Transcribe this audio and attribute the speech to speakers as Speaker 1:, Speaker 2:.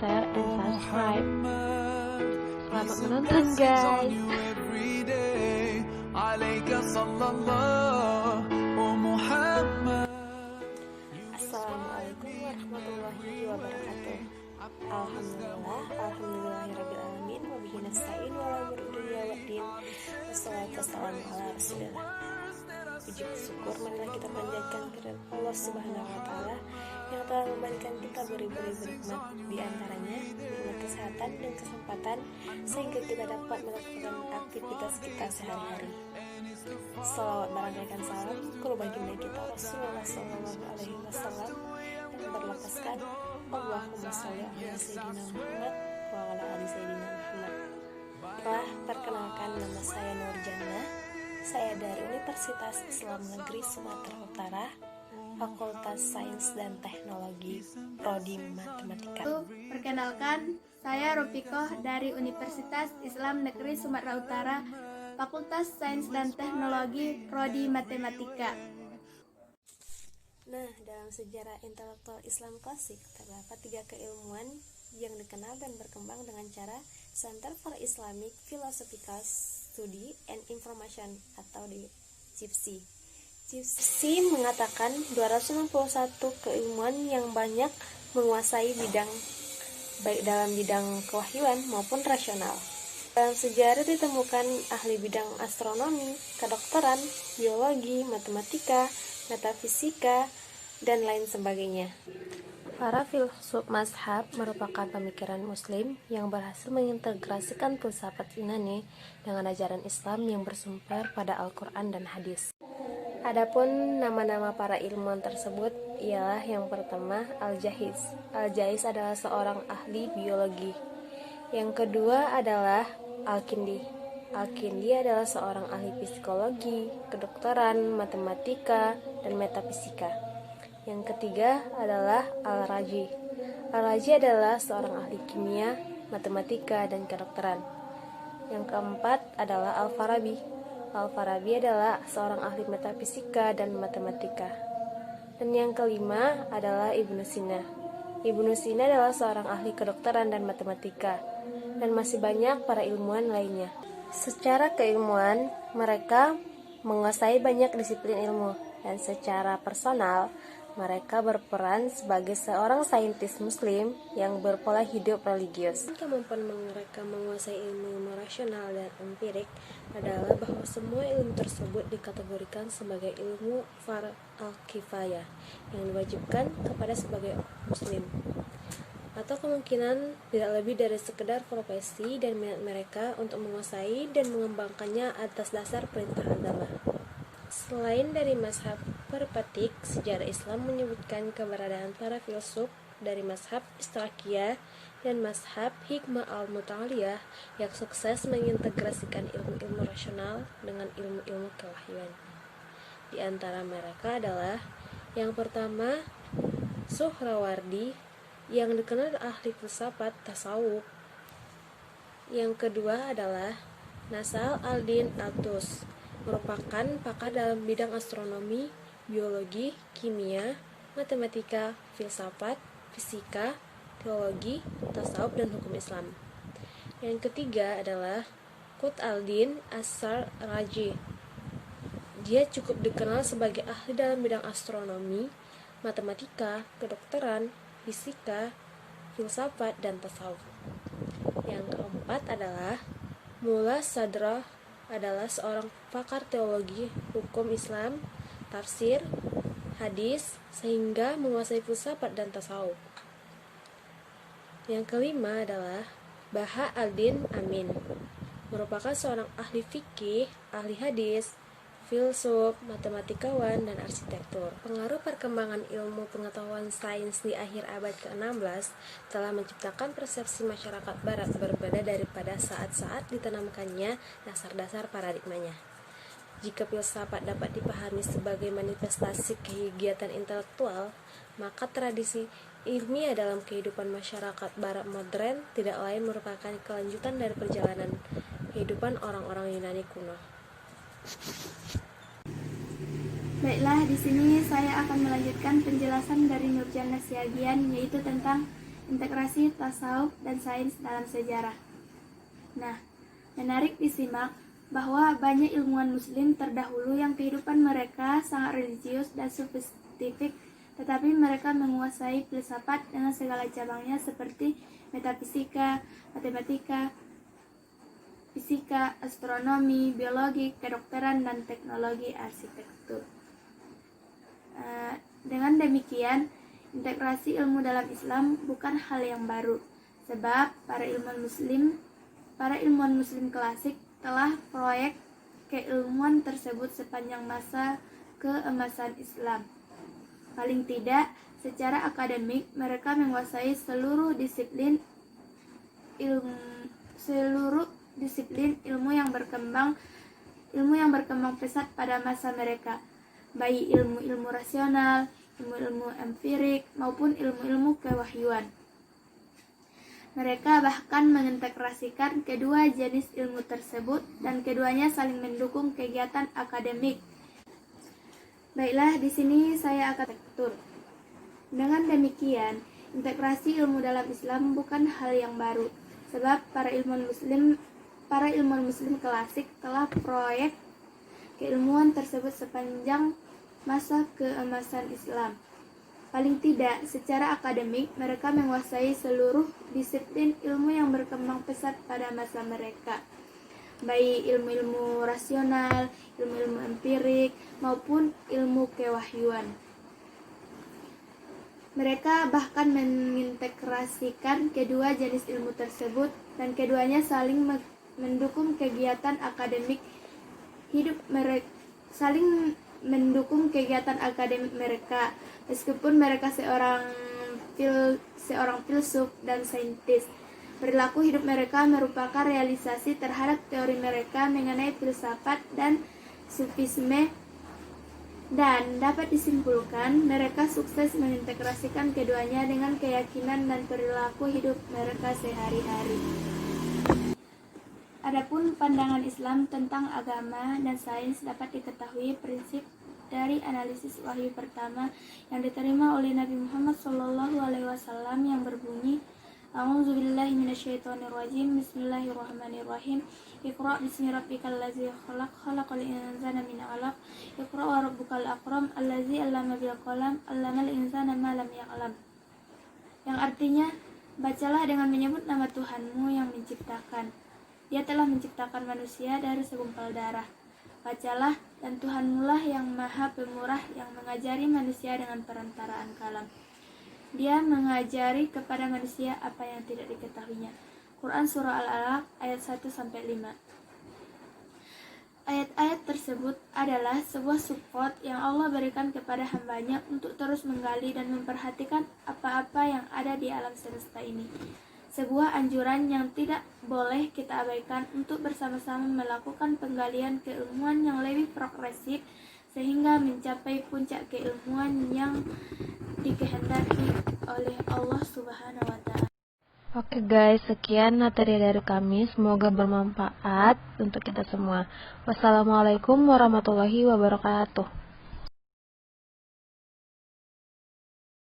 Speaker 1: share, and subscribe. Selamat menonton guys.
Speaker 2: Assalamualaikum warahmatullahi wabarakatuh. Alhamdulillahirrabbilalamin. Wabihi nasta'in wala murduya waddin. Wassalatu wassalamu ala rasulillah. Puji syukur marilah kita panjatkan kepada Allah Subhanahu wa Ta'ala yang telah memberikan kita beribu-ribu nikmat, di antaranya nikmat kesehatan dan kesempatan sehingga kita dapat melakukan aktivitas kita sehari-hari. Salawat barangkaikan salam ke baginda kita Rasulullah SAW yang berlapaskan Allahumma sholli ala sayyidina Muhammad wa ala ali sayyidina Muhammad. Telah perkenalkan, nama saya Nur Jannah. Saya dari Universitas Islam Negeri Sumatera Utara, Fakultas Sains dan Teknologi, Prodi Matematika.
Speaker 3: Perkenalkan, saya Rupikoh dari Universitas Islam Negeri Sumatera Utara, Fakultas Sains dan Teknologi, Prodi Matematika.
Speaker 2: Nah, dalam sejarah intelektual Islam klasik terdapat 3 keilmuan yang dikenal dan berkembang dengan cara Center for Islamic Philosophical Study and Information atau di CIPSI. CIPSI mengatakan 261 keilmuan yang banyak menguasai bidang baik dalam bidang kewahyuan maupun rasional. Dalam sejarah ditemukan ahli bidang astronomi, kedokteran, biologi, matematika, metafisika, dan lain sebagainya. Para filsuf mazhab merupakan pemikiran muslim yang berhasil mengintegrasikan filsafat Yunani dengan ajaran Islam yang bersumber pada Al-Quran dan hadis. Adapun nama-nama para ilmuwan tersebut ialah yang pertama Al-Jahiz. Al-Jahiz adalah seorang ahli biologi. Yang kedua adalah Al-Kindi. Al-Kindi adalah seorang ahli psikologi, kedokteran, matematika, dan metafisika. Yang ketiga adalah Al-Razi. Al-Razi adalah seorang ahli kimia, matematika, dan kedokteran. Yang keempat adalah Al-Farabi. Al-Farabi adalah seorang ahli metafisika dan matematika. Dan yang kelima adalah Ibnu Sina. Ibnu Sina adalah seorang ahli kedokteran dan matematika. Dan masih banyak para ilmuwan lainnya. Secara keilmuan, mereka menguasai banyak disiplin ilmu. Dan secara personal, mereka berperan sebagai seorang saintis muslim yang berpola hidup religius. Kemampuan mereka menguasai ilmu rasional dan empirik adalah bahwa semua ilmu tersebut dikategorikan sebagai ilmu fard al-kifayah yang diwajibkan kepada sebagai muslim, atau kemungkinan tidak lebih dari sekedar profesi dan minat mereka untuk menguasai dan mengembangkannya atas dasar perintah agama. Selain dari mazhab perpetik, sejarah Islam menyebutkan keberadaan para filsuf dari mazhab Istrakiyah dan mazhab Hikmah al-Muta'aliyah yang sukses mengintegrasikan ilmu-ilmu rasional dengan ilmu-ilmu kewahyuan. Di antara mereka adalah yang pertama Suhrawardi yang dikenal ahli filsafat tasawuf. Yang kedua adalah Nasr al-Din al-Tus, merupakan pakar dalam bidang astronomi, biologi, kimia, matematika, filsafat, fisika, teologi, tasawuf, dan hukum Islam. Yang ketiga adalah Qutb al-Din as-Sarraji. Dia cukup dikenal sebagai ahli dalam bidang astronomi, matematika, kedokteran, fisika, filsafat, dan tasawuf. Yang keempat adalah Mullah Sadra, adalah seorang pakar teologi, hukum Islam, tafsir, hadis, sehingga menguasai filsafat dan tasawuf. Yang kelima adalah Baha al-Din Amin, merupakan seorang ahli fikih, ahli hadis, filsuf, matematikawan, dan arsitektur. Pengaruh perkembangan ilmu pengetahuan sains di akhir abad ke-16 telah menciptakan persepsi masyarakat barat berbeda daripada saat-saat ditanamkannya dasar-dasar paradigmanya. Jika filsafat dapat dipahami sebagai manifestasi kegiatan intelektual, maka tradisi ilmiah dalam kehidupan masyarakat barat modern tidak lain merupakan kelanjutan dari perjalanan kehidupan orang-orang Yunani kuno.
Speaker 3: Baiklah, di sini saya akan melanjutkan penjelasan dari Nur Jannah Siagian, yaitu tentang integrasi tasawuf dan sains dalam sejarah. Nah, menarik disimak bahwa banyak ilmuwan muslim terdahulu yang kehidupan mereka sangat religius dan sufistik, tetapi mereka menguasai filsafat dengan segala cabangnya seperti metafisika, matematika, fisika, astronomi, biologi, kedokteran, dan teknologi arsitektur. Dengan demikian, integrasi ilmu dalam Islam bukan hal yang baru, sebab para ilmuwan muslim klasik telah proyek keilmuan tersebut sepanjang masa keemasan Islam. Paling tidak, secara akademik mereka menguasai seluruh disiplin ilmu yang berkembang pesat pada masa mereka, baik ilmu-ilmu rasional, ilmu-ilmu empirik, maupun ilmu-ilmu kewahyuan. Mereka bahkan mengintegrasikan kedua jenis ilmu tersebut dan keduanya saling mendukung kegiatan akademik. Baiklah, di sini saya akan tutur. Dengan demikian, integrasi ilmu dalam Islam bukan hal yang baru, sebab para ilmuwan muslim klasik telah proyek keilmuan tersebut sepanjang masa keemasan Islam. Paling tidak, secara akademik, mereka menguasai seluruh disiplin ilmu yang berkembang pesat pada masa mereka, baik ilmu-ilmu rasional, ilmu-ilmu empirik, maupun ilmu kewahyuan. Mereka bahkan mengintegrasikan kedua jenis ilmu tersebut dan keduanya saling mendukung kegiatan akademik mereka, meskipun mereka seorang filsuf dan saintis. Perilaku hidup mereka merupakan realisasi terhadap teori mereka mengenai filsafat dan sufisme, dan dapat disimpulkan mereka sukses mengintegrasikan keduanya dengan keyakinan dan perilaku hidup mereka sehari-hari. Adapun pandangan Islam tentang agama dan sains dapat diketahui prinsip dari analisis wahyu pertama yang diterima oleh Nabi Muhammad SAW yang berbunyi, A'udzubillahi minasyaitonirrajim, Bismillahirrahmanirrahim. Iqra' bismi rabbikal ladzi khalaq, khalaqal insana min 'alaq, Iqra' wa rabbukal akram, allazi 'allama bil qalam, 'allamal insana ma lam ya'lam. Yang artinya, bacalah dengan menyebut nama Tuhanmu yang menciptakan. Dia telah menciptakan manusia dari segumpal darah. Bacalah, dan Tuhanmu lah yang maha pemurah yang mengajari manusia dengan perantaraan kalam. Dia mengajari kepada manusia apa yang tidak diketahuinya. Quran Surah Al-Alaq ayat 1-5. Ayat-ayat tersebut adalah sebuah support yang Allah berikan kepada hambanya untuk terus menggali dan memperhatikan apa-apa yang ada di alam semesta ini. Sebuah anjuran yang tidak boleh kita abaikan untuk bersama-sama melakukan penggalian keilmuan yang lebih progresif sehingga mencapai puncak keilmuan yang dikehendaki oleh Allah Subhanahu wa Ta'ala.
Speaker 1: Oke guys, sekian materi dari kami. Semoga bermanfaat untuk kita semua. Wassalamualaikum warahmatullahi wabarakatuh.